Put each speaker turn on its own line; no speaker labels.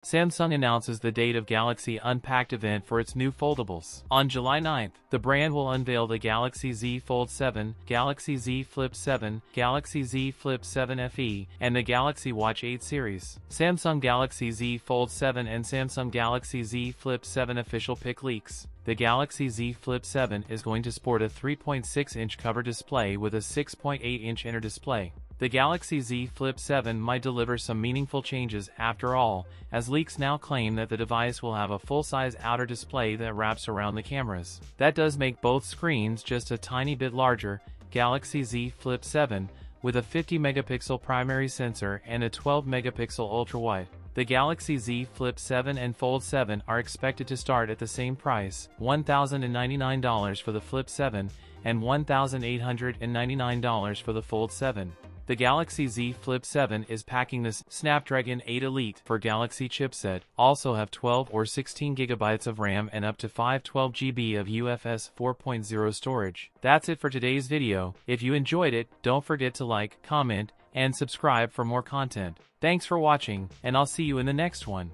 Samsung announces the date of Galaxy Unpacked event for its new foldables. On July 9th, the brand will unveil the Galaxy Z Fold 7, Galaxy Z Flip 7, Galaxy Z Flip 7 FE, and the Galaxy Watch 8 series. Samsung Galaxy Z Fold 7 and Samsung Galaxy Z Flip 7 official pic leaks. The Galaxy Z Flip 7 is going to sport a 3.6-inch cover display with a 6.8-inch inner display. The Galaxy Z Flip 7 might deliver some meaningful changes after all, as leaks now claim that the device will have a full-size outer display that wraps around the cameras. That does make both screens just a tiny bit larger. Galaxy Z Flip 7, with a 50-megapixel primary sensor and a 12-megapixel ultra-wide. The Galaxy Z Flip 7 and Fold 7 are expected to start at the same price, $1,099 for the Flip 7 and $1,899 for the Fold 7. The Galaxy Z Flip 7 is packing this Snapdragon 8 Elite for Galaxy chipset, also have 12 or 16 GB of RAM and up to 512 GB of UFS 4.0 storage. That's it for today's video. If you enjoyed it, don't forget to like, comment, and subscribe for more content. Thanks for watching, and I'll see you in the next one.